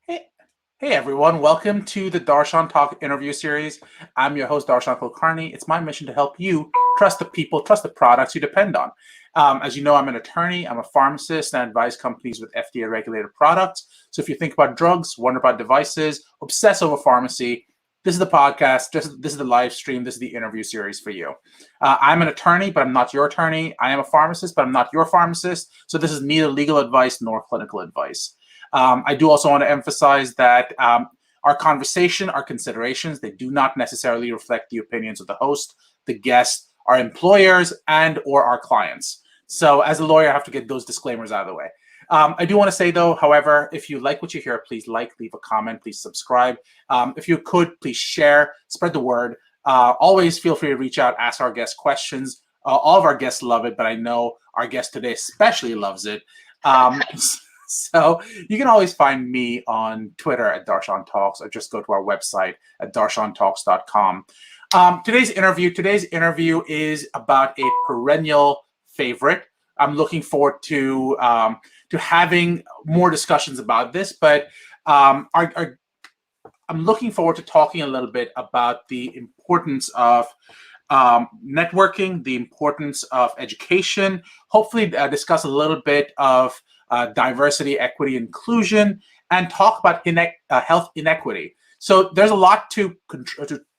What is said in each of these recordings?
Hey, hey everyone, welcome to the Darshan Talk interview series. I'm your host, Darshan Kulkarni. It's my mission to help you trust the people, trust the products you depend on. As you know, I'm an attorney, I'm a pharmacist, and I advise companies with FDA regulated products. So if you think about drugs, wonder about devices, obsess over pharmacy, this is the podcast, this is the live stream, this is the interview series for you. I'm an attorney, but I'm not your attorney. I am a pharmacist, but I'm not your pharmacist. So this is neither legal advice nor clinical advice. I do also want to emphasize that our conversation, our considerations, they do not necessarily reflect the opinions of the host, the guest, our employers, and or our clients. So as a lawyer, I have to get those disclaimers out of the way. I do want to say, though, however, if you like what you hear, please leave a comment, please subscribe. If you could, please share, spread the word. Always feel free to reach out, ask our guests questions. All of our guests love it, but I know our guest today especially loves it. So you can always find me on Twitter at Darshan Talks, or just go to our website at darshantalks.com. Today's interview is about a perennial favorite. I'm looking forward to having more discussions about this, but I'm looking forward to talking a little bit about the importance of networking, the importance of education, hopefully discuss a little bit of diversity, equity, inclusion, and talk about health inequity. So there's a lot to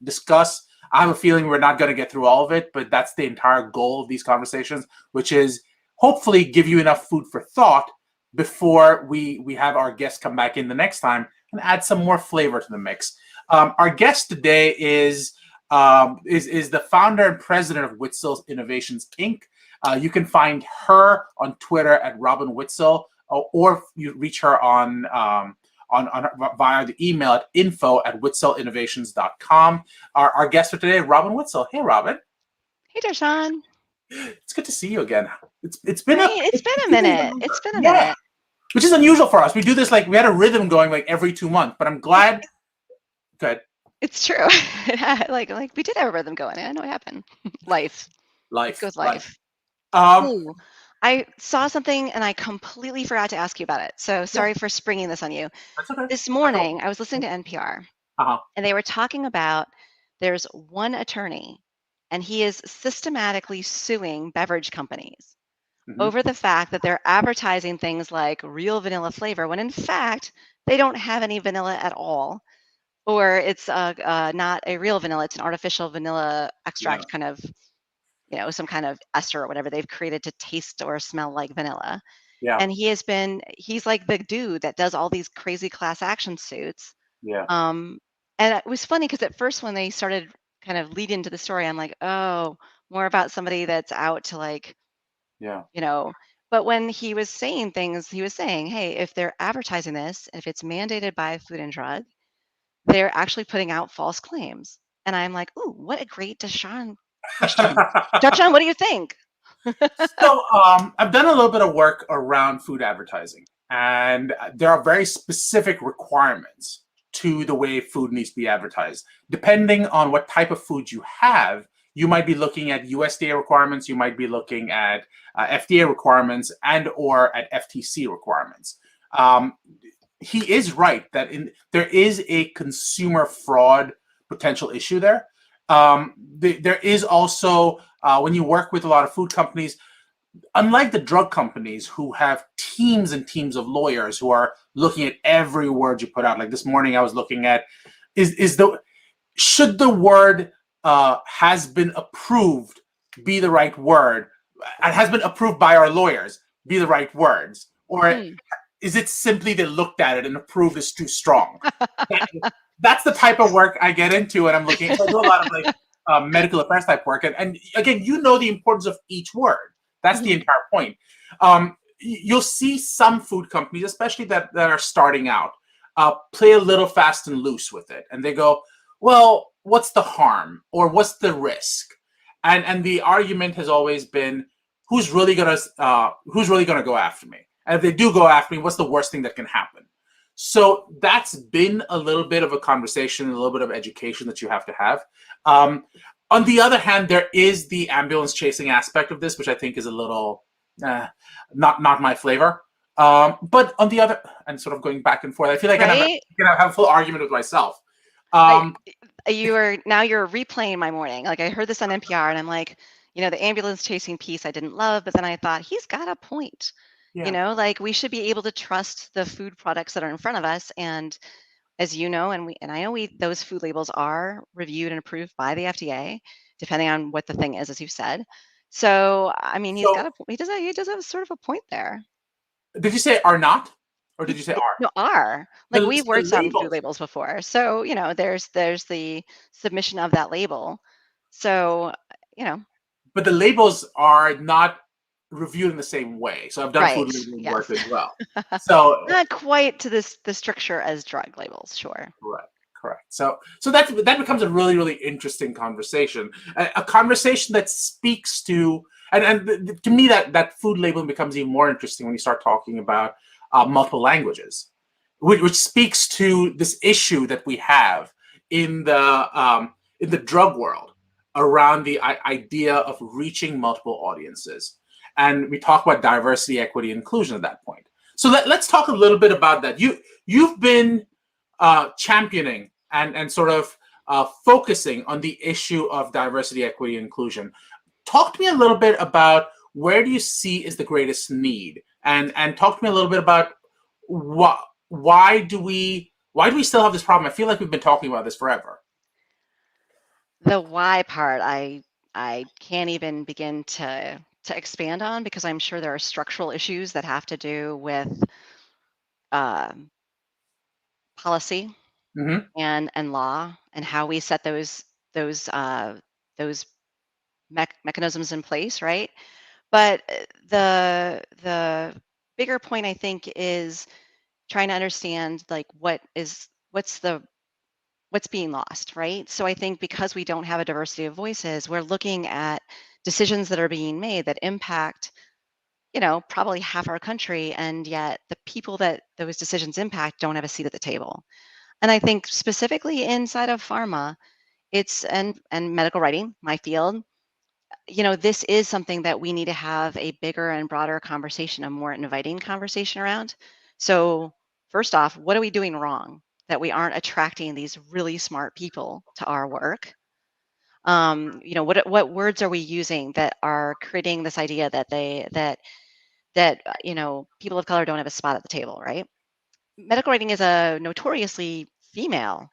discuss. I have a feeling we're not going to get through all of it, but that's the entire goal of these conversations, which is hopefully give you enough food for thought before we have our guests come back in the next time and add some more flavor to the mix. Our guest today is the founder and president of Whitsell Innovations Inc. You can find her on Twitter at Robin Whitsell, or you reach her on via the email at info@whitsellinnovations.com. Our guest for today, Robin Whitsell. Hey, Robin. Hey, Darshan. It's good to see you again. It's been It's been a minute. It's been a yeah, minute. which is unusual for us. We do this we had a rhythm going like every 2 months, but I'm glad. Good. It's true. like we did have a rhythm going. I know what happened. Life goes life. Um, Ooh, I saw something and I completely forgot to ask you about it. So yeah, sorry for springing this on you. that's okay. This morning, I was listening to NPR Uh-huh. and they were talking about there's one attorney and he is systematically suing beverage companies Mm-hmm. over the fact that they're advertising things like real vanilla flavor when in fact they don't have any vanilla at all, or it's not a real vanilla, it's an artificial vanilla Yeah. extract kind of, some kind of ester or whatever they've created to taste or smell like vanilla. Yeah. And he's like the dude that does all these crazy class action suits. Yeah. um, and it was funny because at first when they started kind of lead into the story, I'm like, oh, more about somebody that's out to like, Yeah. you know but when he was saying things, he was saying, hey, if they're advertising this, if it's mandated by Food and Drug, they're actually putting out false claims. And I'm like, ooh, what a great Deshaun question. Deshaun, what do you think? So I've done a little bit of work around food advertising, and there are very specific requirements to the way food needs to be advertised. Depending on what type of food you have, you might be looking at USDA requirements, you might be looking at FDA requirements, and or at FTC requirements. Um, he is right that there is a consumer fraud potential issue there. There is also when you work with a lot of food companies, unlike the drug companies who have teams and teams of lawyers who are looking at every word you put out. Like this morning, I was looking at should the word has been approved be the right word? It has been approved by our lawyers be the right words, or Hmm. is it simply they looked at it and approved is too strong? That's the type of work I get into, and I'm looking. So I do a lot of like medical affairs type work, and again, you know the importance of each word. That's the Mhm. entire point. You'll see some food companies, especially that are starting out, play a little fast and loose with it, and they go, "Well, what's the harm, or what's the risk?" And the argument has always been, who's really gonna go after me? And if they do go after me, what's the worst thing that can happen? So that's been a little bit of a conversation, a little bit of education that you have to have. On the other hand, there is the ambulance chasing aspect of this, which I think is a little not my flavor. But on the other, and sort of going back and forth, I feel like right? I can have a full argument with myself. I Um, you're replaying my morning. Like I heard this on NPR and I'm like, the ambulance chasing piece I didn't love, but then I thought he's got a point. yeah. Like we should be able to trust the food products that are in front of us. And as you know, and I know those food labels are reviewed and approved by the FDA, depending on what the thing is, as you said. So I mean, So he does have sort of a point there. did you say are not, or did you say are? No, are. Like, we've The worked on food labels, labels before. So, there's the submission of that label. So, you know but the labels are not reviewed in the same way. So I've done food right, labeling work yes. as well. So Not quite to the structure as drug labels, sure. correct, correct. So that becomes a really really interesting conversation, a conversation that speaks to and to me that food labeling becomes even more interesting when you start talking about multiple languages, which speaks to this issue that we have in the drug world around the idea of reaching multiple audiences. And we talk about diversity, equity, inclusion at that point. So let's talk a little bit about that. You've been championing and sort of focusing on the issue of diversity, equity, inclusion. Talk to me a little bit about where do you see is the greatest need, and talk to me a little bit about what why do we still have this problem? I feel like we've been talking about this forever. The why part, I can't even begin to expand on because I'm sure there are structural issues that have to do with, um, policy Hmm. and law and how we set those, uh, those mechanisms in place, right? But the bigger point I think is trying to understand like what's being lost, right? So I think because we don't have a diversity of voices, we're looking at decisions that are being made that impact, probably half our country, and yet the people that those decisions impact don't have a seat at the table. And I think specifically inside of pharma, it's and medical writing, my field, this is something that we need to have a bigger and broader conversation, a more inviting conversation around. So, first off, what are we doing wrong that we aren't attracting these really smart people to our work? What words are we using that are creating this idea that people of color don't have a spot at the table, right? Medical writing is a notoriously female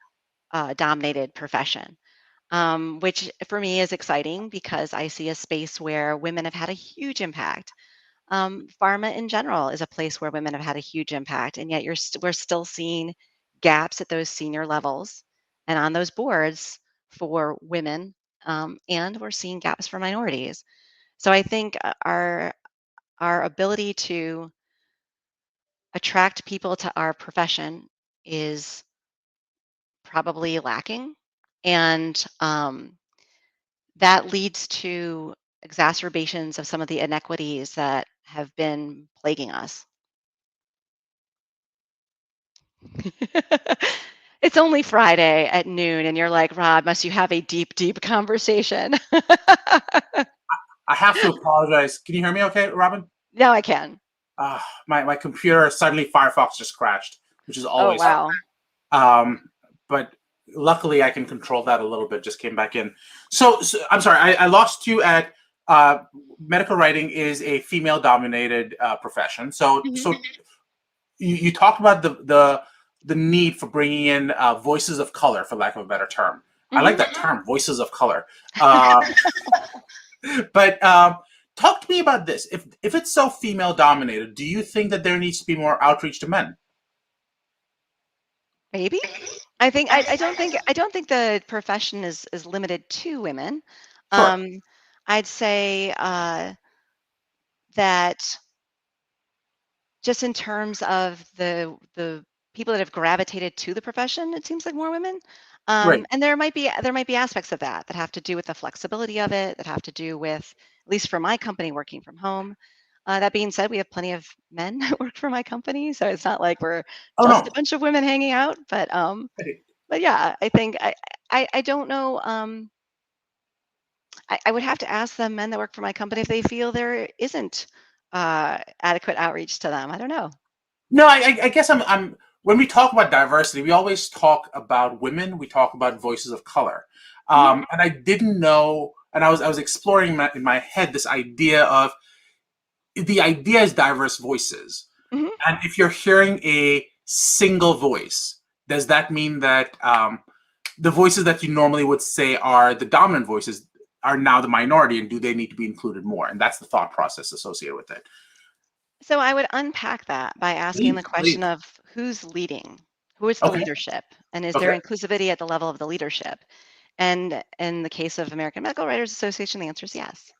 dominated profession, which for me is exciting because I see a space where women have had a huge impact. Pharma in general is a place where women have had a huge impact, and yet we're still seeing gaps at those senior levels and on those boards for women, and we're seeing gaps for minorities. So I think our ability to attract people to our profession is probably lacking, and that leads to exacerbations of some of the inequities that have been plaguing us. It's only Friday at noon, and you're like, Rob, must you have a deep, deep conversation? I have to apologize. Can you hear me okay, Robin? Now I can. My computer suddenly Firefox just crashed, which is Oh, always wow. but luckily I can control that a little bit. Just came back in. So I'm sorry, I lost you at uh, medical writing is a female dominated profession. Mhm, So you talked about the need for bringing in voices of color, for lack of a better term. I like mhm. that term, voices of color. Uh, but talk to me about this. If it's so female dominated, do you think that there needs to be more outreach to men? Maybe. I don't think the profession is limited to women. Sure. Um, I'd say that just in terms of the people that have gravitated to the profession, it seems like more women. Great. And there might be aspects of that have to do with the flexibility of it, that have to do with, at least for my company, working from home. That being said, we have plenty of men that work for my company, so it's not like we're Oh just a no. bunch of women hanging out. But yeah, I think I don't know. I would have to ask the men that work for my company if they feel there isn't adequate outreach to them. I don't know. No, I guess I'm. When we talk about diversity, we always talk about women. We talk about voices of color, Hmm. and I didn't know. And I was exploring in my head this idea of the idea is diverse voices, Hmm. and if you're hearing a single voice, does that mean that the voices that you normally would say are the dominant voices are now the minority, and do they need to be included more? And that's the thought process associated with it. So I would unpack that by asking the Please, question please. of who's leading, who is the Okay. leadership, and is there Okay. inclusivity at the level of the leadership? And in the case of American Medical Writers Association, the answer is yes.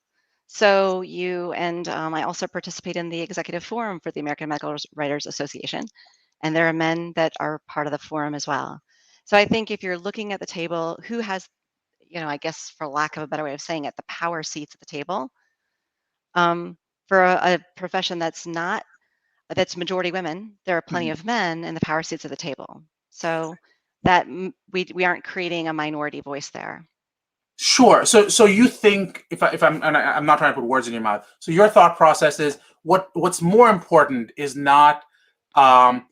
So I also participate in the executive forum for the American Medical Writers Association, and there are men that are part of the forum as well. So I think if you're looking at the table, who has, I guess for lack of a better way of saying it, the power seats at the table, for a profession that's majority women, there are plenty Mhm. of men in the power seats at the table. So that we aren't creating a minority voice there. Sure. So you think if I'm and I'm not trying to put words in your mouth. So your thought process is what's more important is not um,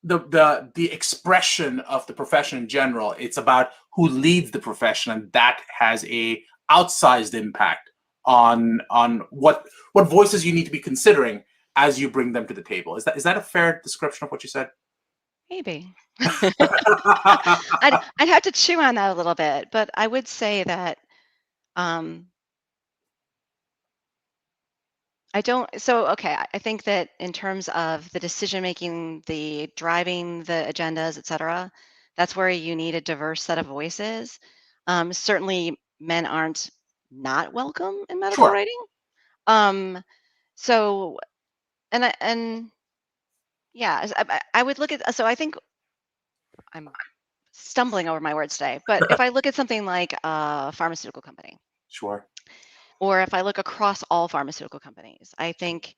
the expression of the profession in general. It's about who leads the profession, and that has a outsized impact on what voices you need to be considering as you bring them to the table. Is that a fair description of what you said? Maybe. I'd have to chew on that a little bit, but I would say that um, I don't. So okay, I think that in terms of the decision making, the driving the agendas, et cetera, that's where you need a diverse set of voices. Certainly, men aren't not welcome in medical Sure. writing. Um, so and yeah, I would look at. So I think I'm stumbling over my words today, but if I look at something like a pharmaceutical company, Sure. or if I look across all pharmaceutical companies, I think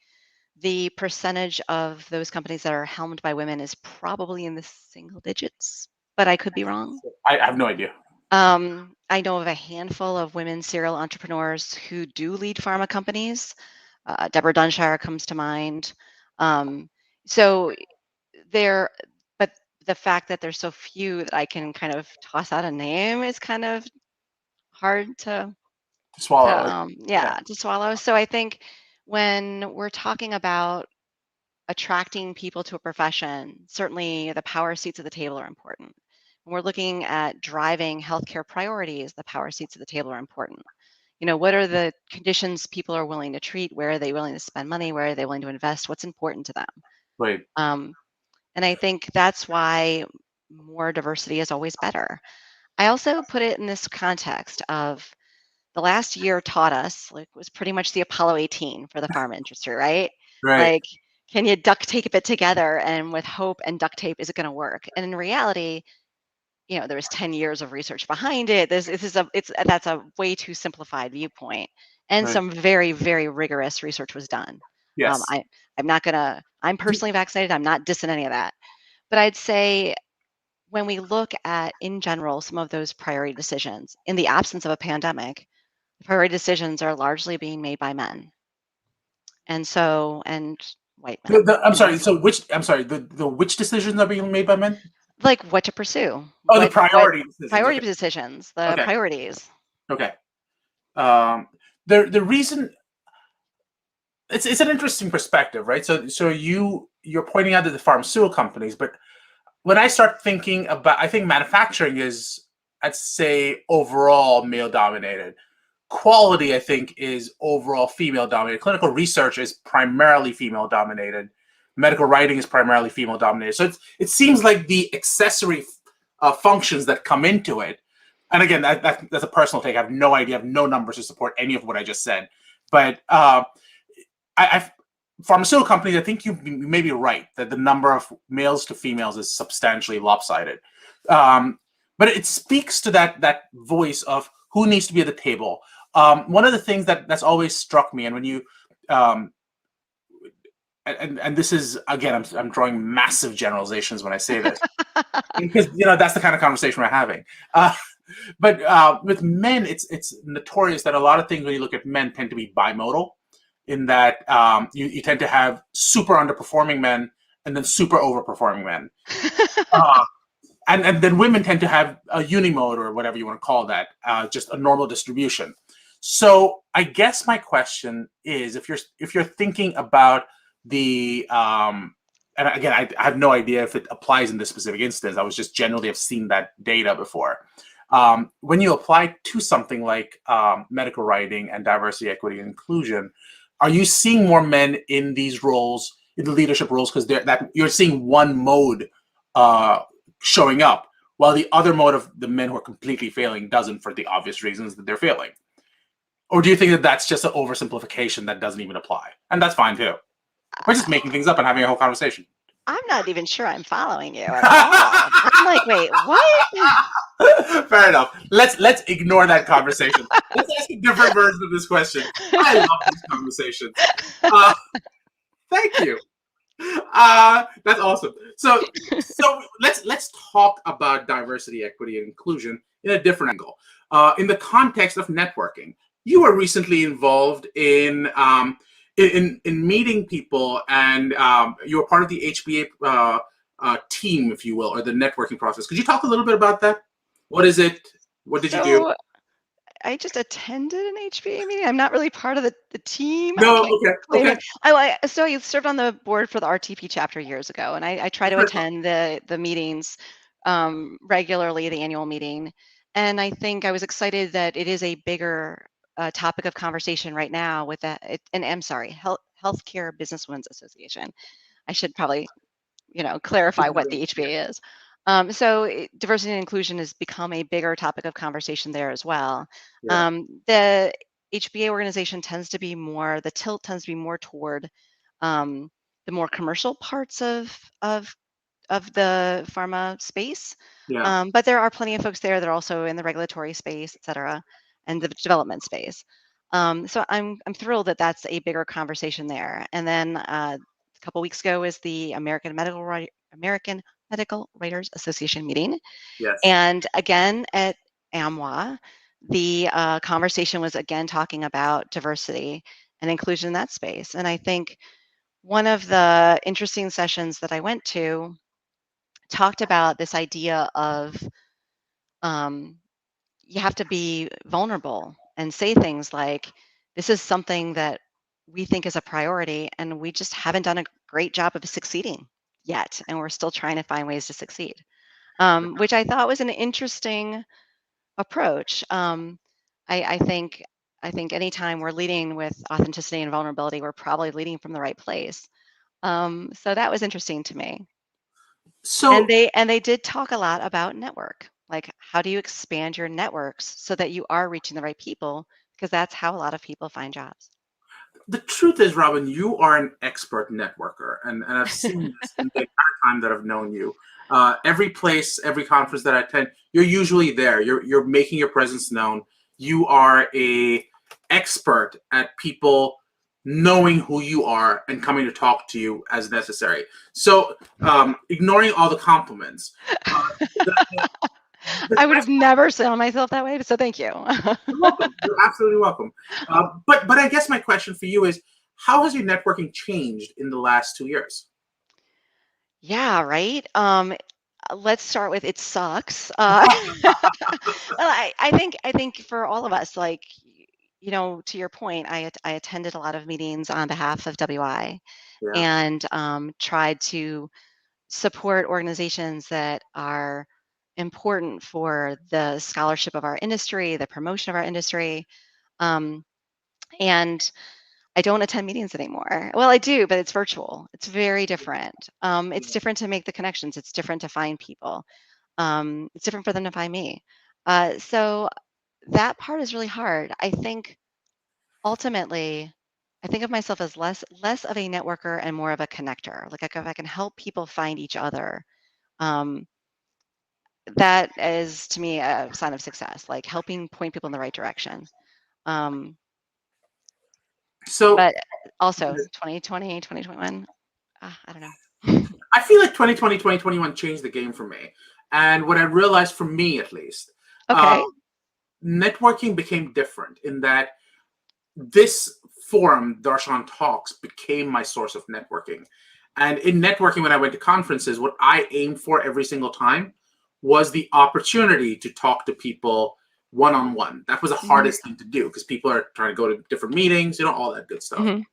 the percentage of those companies that are helmed by women is probably in the single digits, but I could be wrong. I have no idea. I know of a handful of women serial entrepreneurs who do lead pharma companies. Deborah Dunshire comes to mind. Um, so there, but the fact that there's so few that I can kind of toss out a name is kind of hard To to swallow. Yeah. yeah, to swallow. So I think when we're talking about attracting people to a profession, certainly the power seats at the table are important. When we're looking at driving healthcare priorities, the power seats at the table are important. What are the conditions people are willing to treat? Where are they willing to spend money? Where are they willing to invest? What's important to them? Right. Um, and I think that's why more diversity is always better. I also put it in this context of the last year taught us, like, was pretty much the Apollo 18 for the pharma industry, right? Right. Like, can you duct tape it together? And with hope and duct tape, is it going to work? And in reality, there was 10 years of research behind it. That's a way too simplified viewpoint. And Right. some very, very rigorous research was done. Um, Yes. I, I'm personally vaccinated. I'm not dissing any of that. But I'd say when we look at, in general, some of those priority decisions in the absence of a pandemic, priority decisions are largely being made by men. And white men, I'm sorry. So which I'm sorry. The which decisions are being made by men? like what to pursue, Oh, the what priority decisions. priority Okay. decisions, the Okay. priorities. Okay. Um, the reason it's an interesting perspective, right? So you're pointing out that the pharmaceutical companies, but when I start thinking about, I think manufacturing is, I'd say, overall male dominated. Quality, I think, is overall female dominated. Clinical research is primarily female dominated. Medical writing is primarily female dominated. So it seems like the accessory functions that come into it. And again, that's a personal take. I have no idea. I have no numbers to support any of what I just said. But I pharmaceutical companies, I think you may be right that the number of males to females is substantially lopsided. Um, but it speaks to that voice of who needs to be at the table. One of the things that's always struck me, and when you um, and this is again, I'm drawing massive generalizations when I say this because that's the kind of conversation we're having. Uh, but with men, it's notorious that a lot of things when you look at men tend to be bimodal, in that you tend to have super underperforming men and then super overperforming men. Uh, and then women tend to have a unimode or whatever you want to call that, just a normal distribution. So I guess my question is, if you're thinking about the and again, I have no idea if it applies in this specific instance. I was just generally have seen that data before. When you apply to something like medical writing and diversity, equity, and inclusion, are you seeing more men in these roles, in the leadership roles, because that you're seeing one mode showing up, while the other mode of the men who are completely failing doesn't, for the obvious reasons that they're failing? Or do you think that that's just an oversimplification that doesn't even apply? And that's fine too. We're just making things up and having a whole conversation. I'm not even sure I'm following you at all. I'm like, wait, what? Fair enough. Let's ignore that conversation. Let's ask a different version of this question. I love these conversations. Thank you. That's awesome. So let's talk about diversity, equity, and inclusion in a different angle. In the context of networking, you were recently involved in meeting people, and you were part of the HBA team, if you will, or the networking process. Could you talk a little bit about that? What is it? What did you do? So I just attended an HBA meeting. I'm not really part of the team. I No, can't claim okay. it. So I served on the board for the RTP chapter years ago, and I try to attend the meetings regularly, the annual meeting. And I think I was excited that it is a bigger topic of conversation right now with that. And I'm sorry, Healthcare Businesswomen's Association. I should probably clarify what the HBA is. Diversity and inclusion has become a bigger topic of conversation there as well. Yeah. The HBA organization the tilt tends to be more toward the more commercial parts of the pharma space. Yeah. But there are plenty of folks there that are also in the regulatory space, et cetera, and the development space. So I'm thrilled that that's a bigger conversation there. And then a couple weeks ago is the American Medical Writers Association meeting. Yes. And again, at AMWA, the conversation was again talking about diversity and inclusion in that space. And I think one of the interesting sessions that I went to talked about this idea of you have to be vulnerable and say things like, this is something that we think is a priority, and we just haven't done a great job of succeeding yet. And we're still trying to find ways to succeed, which I thought was an interesting approach. I think anytime we're leading with authenticity and vulnerability, we're probably leading from the right place. So that was interesting to me. And So they did talk a lot about network. Like, how do you expand your networks so that you are reaching the right people? Because that's how a lot of people find jobs. the truth is, Robin, you are an expert networker, and I've seen this in the entire time that I've known you. Every place, every conference that I attend, you're usually there. You're making your presence known. You are a expert at people knowing who you are and coming to talk to you as necessary. So, ignoring all the compliments, the I would have never said myself that way, so thank you. you're welcome. You're absolutely welcome. But I guess my question for you is, how has your networking changed in the last 2 years? Yeah, right. Let's start with it sucks. Well, I think for all of us, like, to your point, I attended a lot of meetings on behalf of WI Yeah, and tried to support organizations that are important for the scholarship of our industry, the promotion of our industry. Um, and I don't attend meetings anymore. Well, I do, but it's virtual. It's very different. It's different to make the connections. It's different to find people. It's different for them to find me. So that part is really hard. I think ultimately, I think of myself as less of a networker and more of a connector. Like, if I can help people find each other, um, that is to me a sign of success. Like, helping point people in the right direction. Um, so but also 2020, 2021. I don't know. I feel like 2020, 2021 changed the game for me. And what I realized, for me at least, uh, Okay. networking became different in that this forum, Darshan Talks, became my source of networking. And in networking, when I went to conferences, what I aimed for every single time was the opportunity to talk to people one on one. That was the Mhm. hardest thing to do because people are trying to go to different meetings, all that good stuff. Mhm.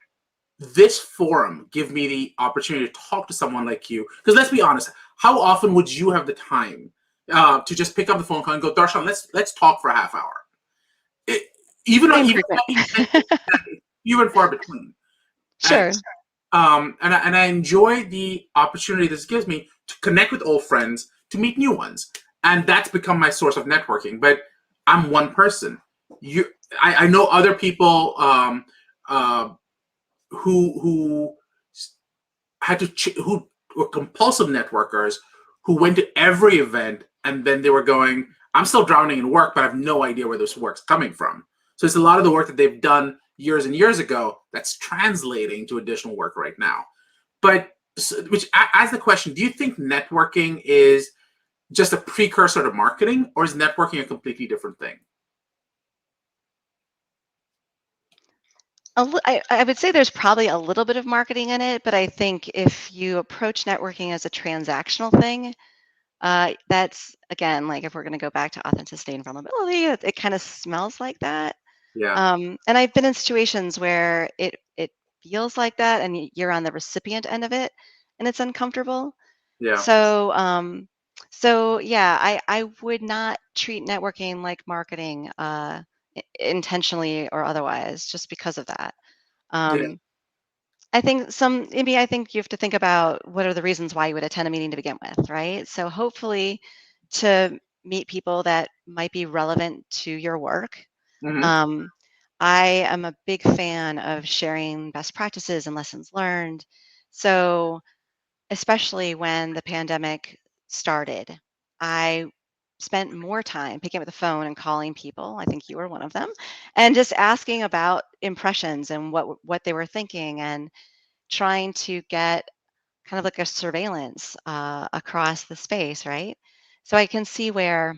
This forum give me the opportunity to talk to someone like you. Because let's be honest, how often would you have the time to just pick up the phone call and go, Darshan, let's talk for a half hour? It, even Pretty even infrequent. few and far between. And Sure. and I enjoy the opportunity this gives me to connect with old friends, to meet new ones, and that's become my source of networking. But I'm one person. I know other people uh, who who were compulsive networkers who went to every event and then they were going, I'm still drowning in work, but I have no idea where this work's coming from. So it's a lot of the work that they've done years and years ago that's translating to additional work right now. But which as the question, do you think networking is just a precursor to marketing, or is networking a completely different thing? I would say there's probably a little bit of marketing in it, but I think if you approach networking as a transactional thing, that's again, like if we're going to go back to authenticity and vulnerability, it kind of smells like that. Yeah, And I've been in situations where it feels like that, and you're on the recipient end of it, and it's uncomfortable. yeah, So, so yeah, I would not treat networking like marketing, intentionally or otherwise, just because of that. yeah. Um, I think you have to think about what are the reasons why you would attend a meeting to begin with, right? So hopefully to meet people that might be relevant to your work. Hmm. Um, I am a big fan of sharing best practices and lessons learned. So especially when the pandemic started, I spent more time picking up the phone and calling people. I think you were one of them, and just asking about impressions and what they were thinking, and trying to get kind of like a surveillance across the space, right? So I can see why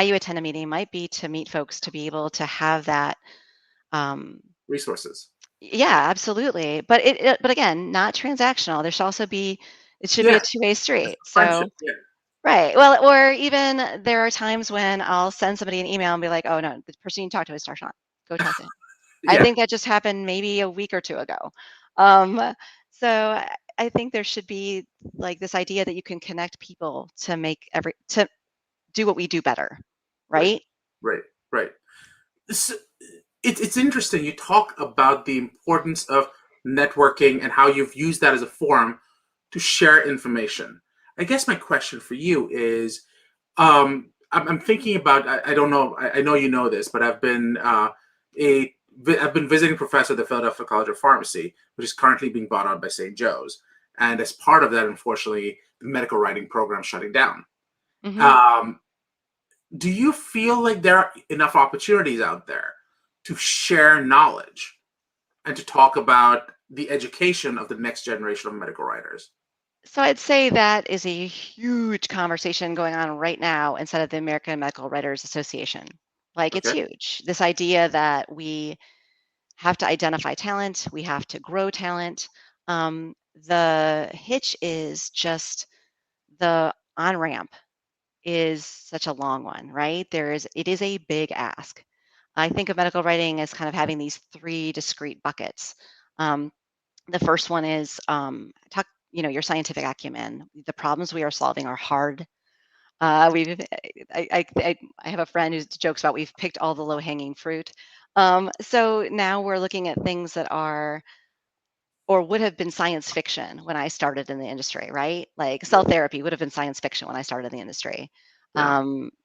you attend a meeting might be to meet folks to be able to have that. Um, Resources. yeah, absolutely. But again, not transactional. There should also be it should be a Yeah, two-way it's street. a friendship. So Yeah, right. Well, or even there are times when I'll send somebody an email and be like, "Oh no, the person you talk to is Starshawn. Go talk to him." I yeah, think that just happened maybe a week or two ago. Um, so I think there should be like this idea that you can connect people to to do what we do better, right, right? right, right. This, it's interesting. You talk about the importance of networking and how you've used that as a forum to share information. I guess my question for you is, I'm thinking about. I don't know. I know you know this, but a I've been visiting professor at the Philadelphia College of Pharmacy, which is currently being bought out by St. Joe's, and as part of that, unfortunately, the medical writing program is shutting down. Hmm. Um, do you feel like there are enough opportunities out there to share knowledge and to talk about the education of the next generation of medical writers? So I'd say that is a huge conversation going on right now inside of the American Medical Writers Association. Like it's Okay. huge. This idea that we have to identify talent, we have to grow talent. The hitch is just the on ramp is such a long one, right? It is a big ask. I think of medical writing as kind of having these three discrete buckets. Um, the first one is your scientific acumen. The problems we are solving are hard. We've I have a friend who jokes about we've picked all the low hanging fruit. So now we're looking at things that are or would have been science fiction when I started in the industry, right? Like cell Right. therapy would have been science fiction when I started in the industry. Yeah.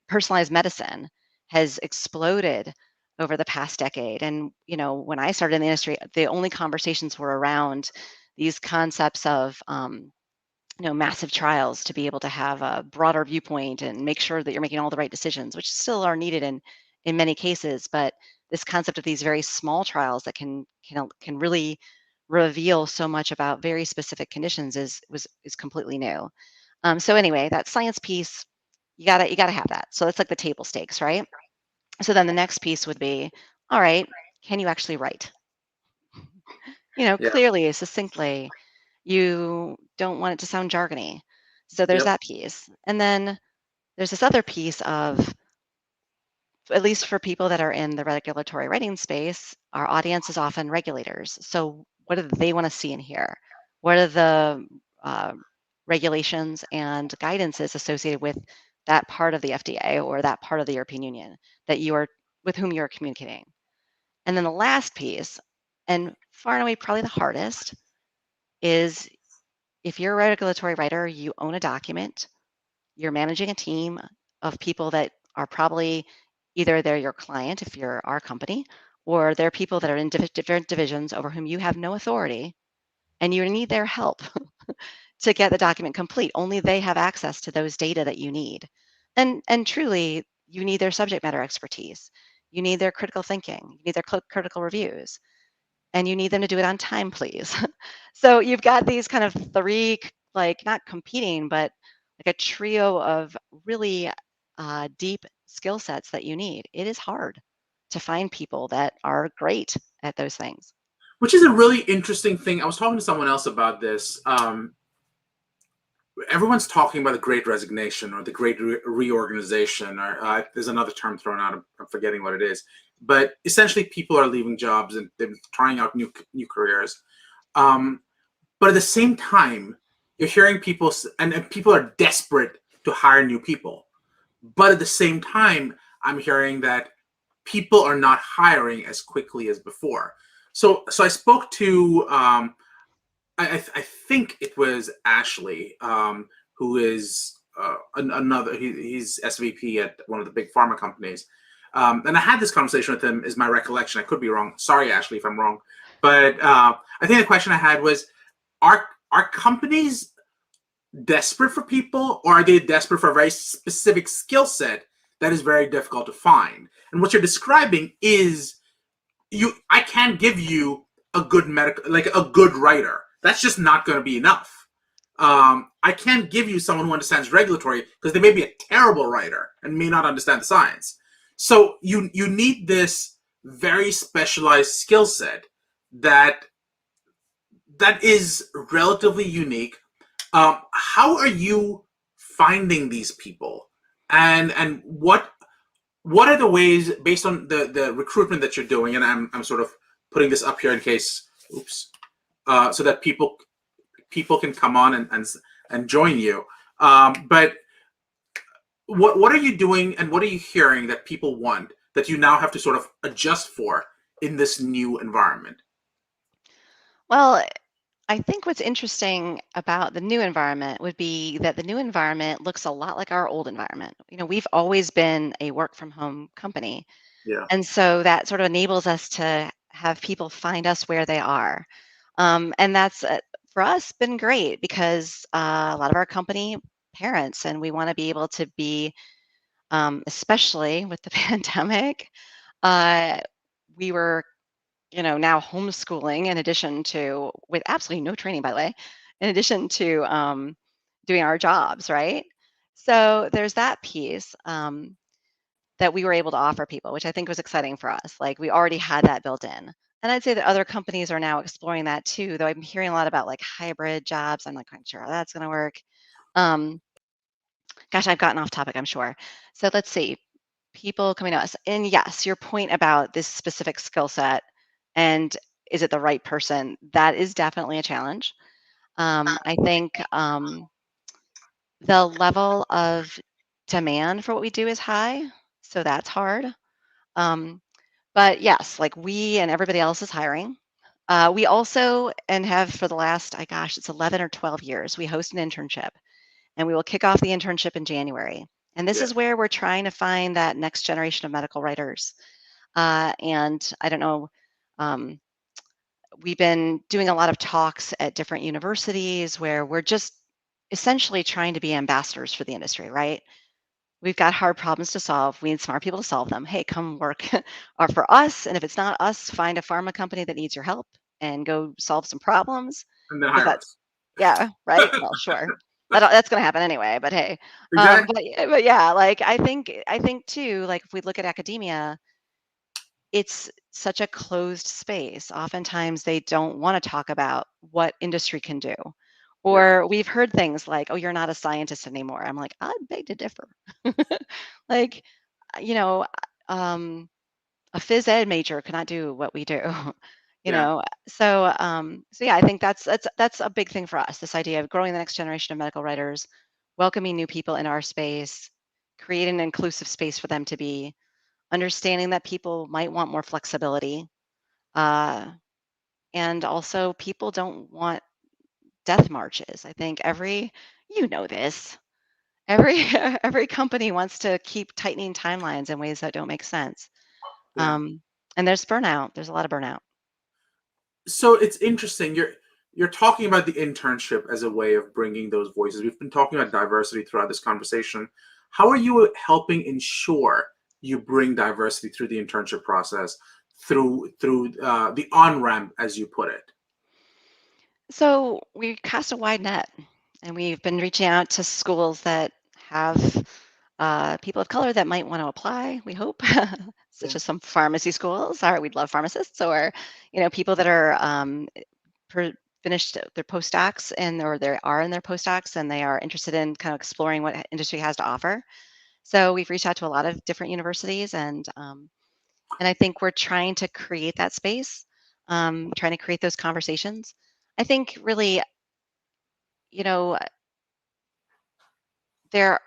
Personalized medicine has exploded over the past decade. And, when I started in the industry, the only conversations were around these concepts of, massive trials to be able to have a broader viewpoint and make sure that you're making all the right decisions, which still are needed in many cases. But this concept of these very small trials that can really reveal so much about very specific conditions is completely new. So anyway, that science piece, you gotta have that. So that's like the table stakes, right? So then the next piece would be, all right, can you actually write? Yeah. Clearly, succinctly, You don't want it to sound jargony. So there's Yep. that piece. And then there's this other piece of, at least for people that are in the regulatory writing space, our audience is often regulators. So what do they want to see and hear? What are the regulations and guidances associated with that part of the FDA or that part of the European Union that you are with whom you're communicating? And then the last piece, and far and away probably the hardest, is if you're a regulatory writer, you own a document, you're managing a team of people that are probably either they're your client if you're our company, or they're people that are in different divisions over whom you have no authority, and you need their help to get the document complete. Only they have access to those data that you need. And truly, you need their subject matter expertise. You need their critical thinking. You need their critical reviews, and you need them to do it on time, please. So you've got these kind of three, like not competing, but like a trio of really deep skill sets that you need. It is hard to find people that are great at those things. Which is a really interesting thing. I was talking to someone else about this. Everyone's talking about the great resignation or the great reorganization, or there's another term thrown out. I'm forgetting what it is. But essentially, people are leaving jobs and they're trying out new careers. But at the same time, you're hearing people, and people are desperate to hire new people. But at the same time, I'm hearing that people are not hiring as quickly as before. So I spoke to I think it was Ashley, who is another. He's SVP at one of the big pharma companies, and I had this conversation with him. Is my recollection? I could be wrong. Sorry, Ashley, if I'm wrong. But I think the question I had was: Are companies desperate for people, or are they desperate for a very specific skill set that is very difficult to find? And what you're describing is I can't give you a good medical, like a good writer. That's just not going to be enough. I can't give you someone who understands regulatory because they may be a terrible writer and may not understand the science. So you need this very specialized skill set that is relatively unique. How are you finding these people, and what are the ways, based on the recruitment that you're doing, and I'm sort of putting this up here in case, so that people can come on and join you. But what are you doing, and what are you hearing that people want that you now have to sort of adjust for in this new environment? Well, I think what's interesting about the new environment would be that the new environment looks a lot like our old environment. We've always been a work from home company. Yeah, And so that sort of enables us to have people find us where they are. And that's, for us, been great because a lot of our company parents, and we want to be able to be, especially with the pandemic, uh, we were, now homeschooling in addition to, with absolutely no training, by the way, in addition to doing our jobs, right? So there's that piece. That we were able to offer people, which I think was exciting for us. Like we already had that built in. And I'd say that other companies are now exploring that too, though I'm hearing a lot about like hybrid jobs. I'm not quite sure how that's going to work. Um, Gosh, I've gotten off topic, I'm sure. So let's see. People coming to us. And yes, your point about this specific skill set and is it the right person? That is definitely a challenge. I think the level of demand for what we do is high. So that's hard. Um, But yes, like we and everybody else is hiring. We also, and have for the last, it's 11 or 12 years, we host an internship and we will kick off the internship in January. And this yeah. is where we're trying to find that next generation of medical writers. And I don't know, um, we've been doing a lot of talks at different universities where we're just essentially trying to be ambassadors for the industry, right? We've got hard problems to solve. We need smart people to solve them. Hey, come work or for us. And if it's not us, find a pharma company that needs your help and go solve some problems. And then Because hire that's, us. yeah, right. Well, sure. That's going to happen anyway. But hey, Exactly. but yeah, like I think too, like if we look at academia, it's such a closed space. Oftentimes they don't want to talk about what industry can do. Yeah. Or we've heard things like, oh, you're not a scientist anymore. I'm like, I beg to differ. Like, you know, um, a phys ed major cannot do what we do. you Yeah. know, so yeah, I think that's a big thing for us. This idea of growing the next generation of medical writers, welcoming new people in our space, creating an inclusive space for them to be, understanding that people might want more flexibility, uh, and also people don't want death marches. I think you know this, every every company wants to keep tightening timelines in ways that don't make sense. Yeah. And there's burnout. There's a lot of burnout. So it's interesting. You're talking about the internship as a way of bringing those voices. We've been talking about diversity throughout this conversation. How are you helping ensure you bring diversity through the internship process, through the on ramp, as you put it? So we cast a wide net, and we've been reaching out to schools that have people of color that might want to apply. We hope, such Yeah. as some pharmacy schools. Or we'd love pharmacists, or people that are per, finished their postdocs or they are in their postdocs and they are interested in kind of exploring what industry has to offer. So we've reached out to a lot of different universities, and I think we're trying to create that space, trying to create those conversations. I think really, you know, there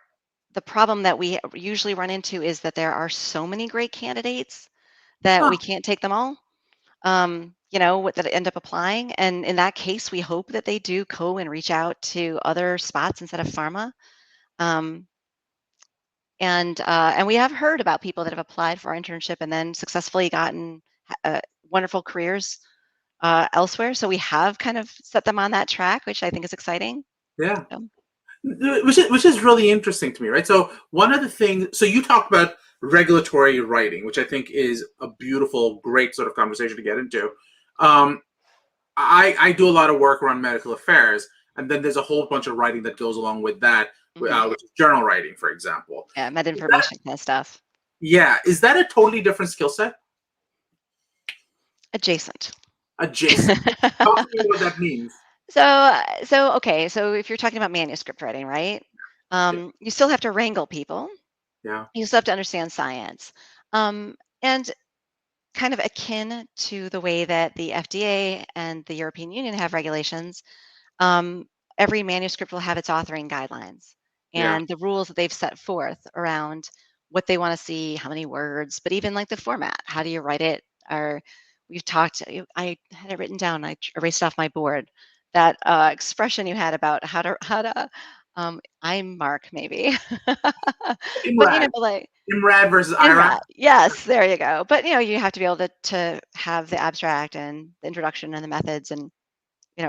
the problem that we usually run into is that there are so many great candidates that Huh. we can't take them all. That end up applying, and in that case, we hope that they do go and reach out to other spots instead of pharma. Um, and we have heard about people that have applied for our internship and then successfully gotten wonderful careers elsewhere. So we have kind of set them on that track, which I think is exciting. Yeah. So, Which is really interesting to me, right? So one of the things, so you talked about regulatory writing, which I think is a beautiful, great sort of conversation to get into. Um, I do a lot of work around medical affairs, and then there's a whole bunch of writing that goes along with that, mhm. which is journal writing, for example. Yeah, med Is that, information kind of stuff. yeah, is that a totally different skill set? Adjacent. Adjacent. Talk to me what that means. So okay. So if you're talking about manuscript writing, right? Yeah, You still have to wrangle people. yeah, You still have to understand science, and kind of akin to the way that the FDA and the European Union have regulations. um, every manuscript will have its authoring guidelines yeah. and the rules that they've set forth around what they want to see, how many words, but even like the format. How do you write it? Or we've talked. I had it written down. I erased off my board. That expression you had about I'm Mark maybe, but Imrad. like Imrad versus Ira. INRAD. Yes, there you go. But you have to be able to have the abstract and the introduction and the methods and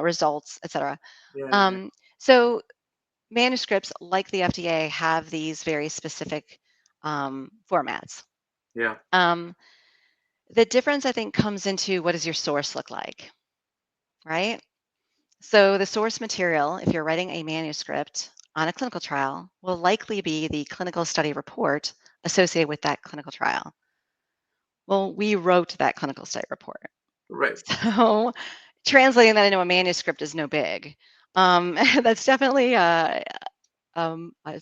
results, etc. Yeah, yeah, Um, so manuscripts, like the FDA, have these very specific formats. yeah, Um, the difference, I think, comes into what does your source look like, right? So the source material, if you're writing a manuscript on a clinical trial, will likely be the clinical study report associated with that clinical trial. Well, we wrote that clinical study report. right. So translating that into a manuscript is no big. That's definitely a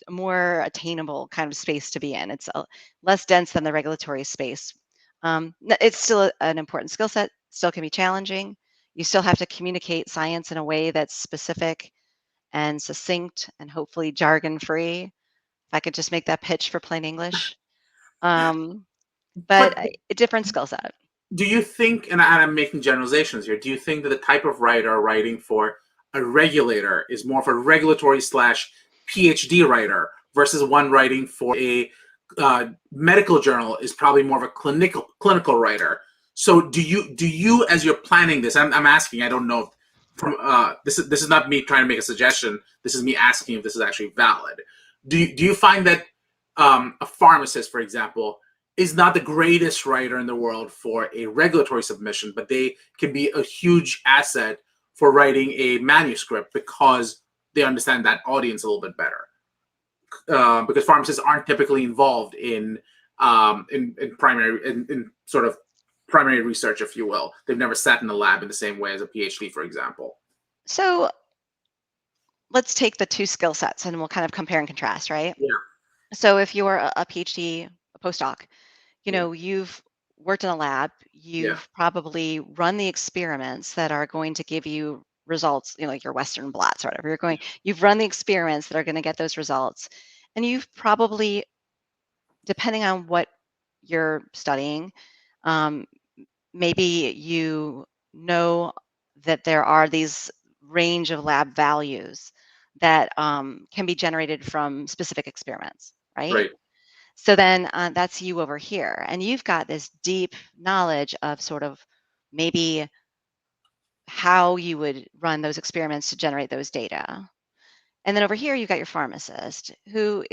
more attainable kind of space to be in. It's less dense than the regulatory space. It's still an important skill set, still can be challenging. You still have to communicate science in a way that's specific and succinct and hopefully jargon free. If I could just make that pitch for plain English. Um, but But a different skill set. do you think, and I'm making generalizations here, do you think that the type of writer writing for a regulator is more of a regulatory slash PhD writer versus one writing for a medical journal is probably more of a clinical writer? So do you as you're planning this, I'm asking, I don't know, from this is not me trying to make a suggestion. This is me asking if this is actually valid. Do you find that a pharmacist, for example, is not the greatest writer in the world for a regulatory submission, but they can be a huge asset for writing a manuscript because they understand that audience a little bit better? Because pharmacists aren't typically involved in primary in sort of primary research, if you will. They've never sat in a lab in the same way as a PhD, for example. So let's take the two skill sets and we'll kind of compare and contrast, right? Yeah, So if you're a PhD, a postdoc, yeah, you've worked in a lab, yeah, you've probably run the experiments that are going to give you results, like your Western blots or whatever. You've run the experiments that are going to get those results. And you've probably, depending on what you're studying, um, maybe you know that there are these range of lab values that can be generated from specific experiments, right? right. So then that's you over here. And you've got this deep knowledge of sort of maybe how you would run those experiments to generate those data. And then over here, you've got your pharmacist who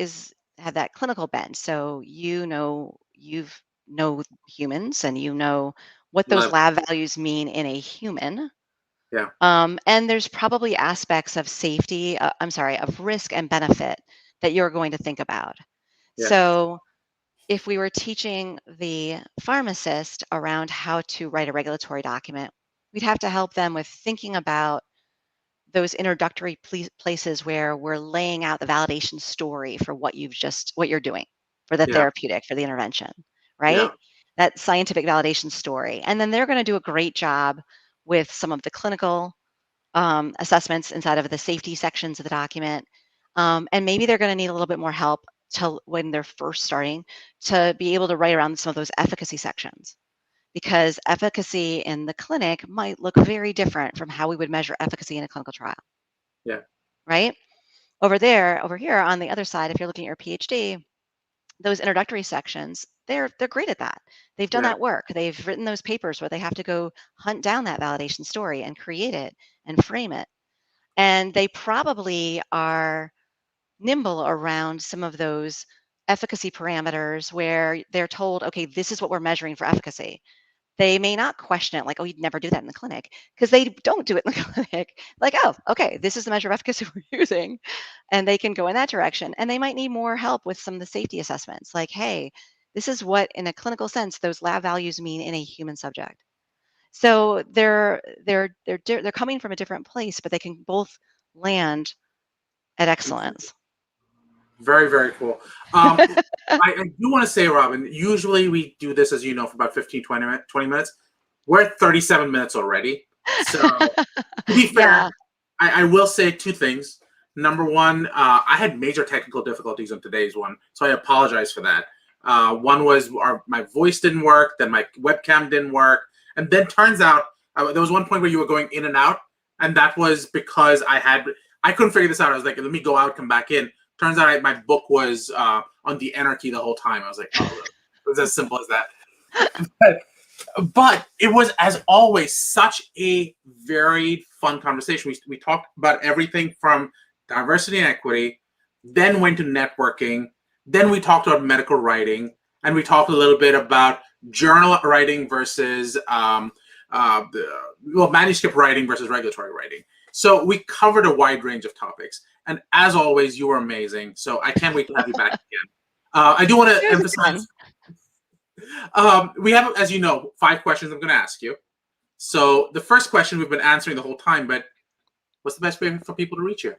had that clinical bent. So you've know humans and you know what those Lab, lab values mean in a human. yeah, And there's probably aspects of safety, I'm sorry, of risk and benefit that you're going to think about. yeah, So if we were teaching the pharmacist around how to write a regulatory document, we'd have to help them with thinking about those introductory places where we're laying out the validation story for what you're doing for the yeah, therapeutic, for the intervention, yeah, right? That scientific validation story. And then they're going to do a great job with some of the clinical assessments inside of the safety sections of the document. And maybe they're going to need a little bit more help when they're first starting to be able to write around some of those efficacy sections because efficacy in the clinic might look very different from how we would measure efficacy in a clinical trial, yeah, right? Over here on the other side, if you're looking at your PhD, those introductory sections, they're great at that. They've done yeah, that work. They've written those papers where they have to go hunt down that validation story and create it and frame it. And they probably are nimble around some of those efficacy parameters where they're told, okay, this is what we're measuring for efficacy. They may not question it like, oh, you'd never do that in the clinic because they don't do it in the clinic. Like, oh, okay, this is the measure of efficacy we're using. And they can go in that direction. And they might need more help with some of the safety assessments. Like, hey, this is what, in a clinical sense, those lab values mean in a human subject. So they're coming from a different place, but they can both land at excellence. very, very cool. I do want to say, Robin, usually we do this, as you know, for about 15, 20 minutes. We're at 37 minutes already. So, to be fair, Yeah. I will say two things. Number one, I had major technical difficulties on today's one, so I apologize for that. One was my voice didn't work, then my webcam didn't work, and then turns out there was one point where you were going in and out, and that was because I couldn't figure this out. I was like, let me go out, come back in. Turns out my book was on the enter key the whole time. I was like, oh, it was as simple as that. But it was, as always, such a very fun conversation. We talked about everything from diversity and equity, then went to networking, then we talked about medical writing, and we talked a little bit about journal writing versus manuscript writing versus regulatory writing. So we covered a wide range of topics. And as always, you were amazing. So I can't wait to have you back again. I do want to It was fun. emphasize we have, as you know, 5 questions I'm going to ask you. So the first question we've been answering the whole time, but what's the best way for people to reach you?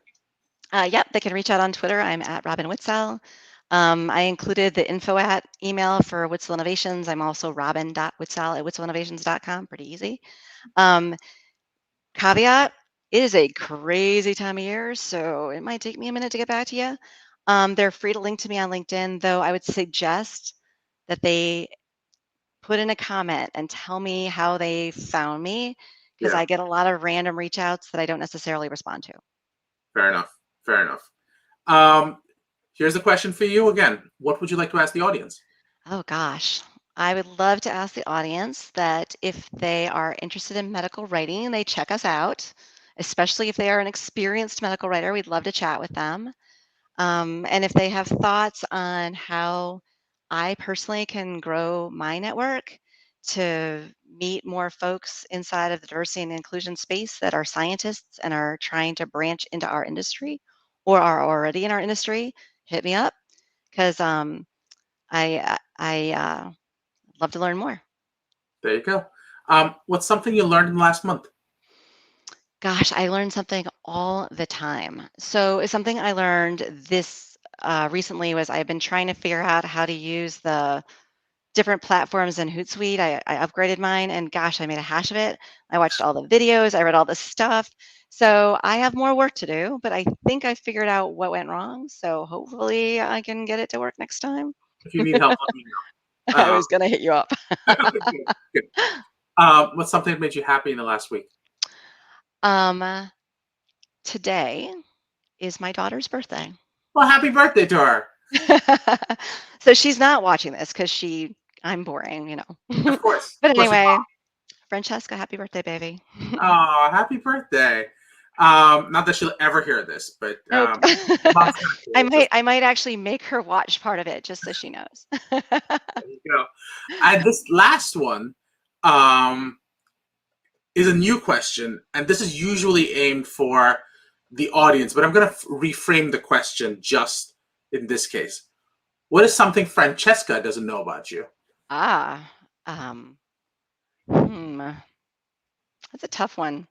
Yep, they can reach out on Twitter. I'm at Robin Whitsell. I included the info at email for Whitsell Innovations. I'm also robin.whitsell at whitssellinnovations.com. Pretty easy. Um, Caveat, it is a crazy time of year, so it might take me a minute to get back to you. They're free to link to me on LinkedIn, though I would suggest that they put in a comment and tell me how they found me because Yeah, I get a lot of random reach outs that I don't necessarily respond to. fair enough. Fair enough. Um, Here's a question for you again. What would you like to ask the audience? Oh gosh. I would love to ask the audience that if they are interested in medical writing, they check us out, especially if they are an experienced medical writer. We'd love to chat with them. And if they have thoughts on how I personally can grow my network to meet more folks inside of the diversity and inclusion space that are scientists and are trying to branch into our industry or are already in our industry, hit me up because I love to learn more. There you go. What's something you learned in the last month? Gosh, I learn something all the time. So something I learned this recently was I've been trying to figure out how to use the different platforms in Hootsuite. I upgraded mine, and gosh, I made a hash of it. I watched all the videos, I read all the stuff. So I have more work to do, but I think I figured out what went wrong. So hopefully I can get it to work next time. If you need help, let me know. I was gonna hit you up. Good, good. What's something that made you happy in the last week? um, Today is my daughter's birthday. Well, happy birthday to her. So she's not watching this because I'm boring, Of course. But Of course. anyway, Francesca, happy birthday, baby. Oh, happy birthday. Not that she'll ever hear this, but Nope. mom's kind of cool. I might actually make her watch part of it just so she knows. There you go. And this last one is a new question, and this is usually aimed for the audience, but I'm going to reframe the question just in this case. What is something Francesca doesn't know about you? Ah, um, hmm, that's a tough one.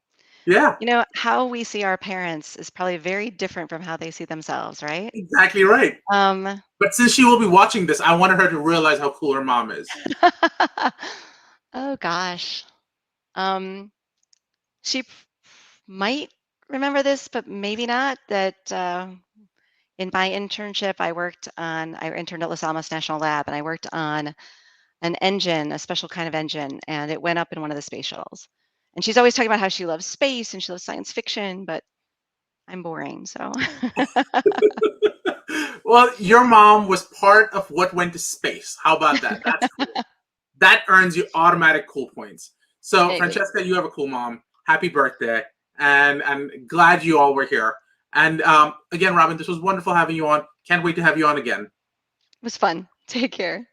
Yeah, How we see our parents is probably very different from how they see themselves, right? exactly right. Um, But since she will be watching this, I wanted her to realize how cool her mom is. oh gosh. Um, she might remember this, but maybe not. That in my internship, I interned at Los Alamos National Lab, and I worked on an engine, a special kind of engine, and it went up in one of the space shuttles. And she's always talking about how she loves space and she loves science fiction, but I'm boring, so. Well, your mom was part of what went to space. How about that? That's cool. That earns you automatic cool points. So, Maybe. Francesca, you have a cool mom. Happy birthday. And I'm glad you all were here. And again, Robin, this was wonderful having you on. Can't wait to have you on again. It was fun. Take care.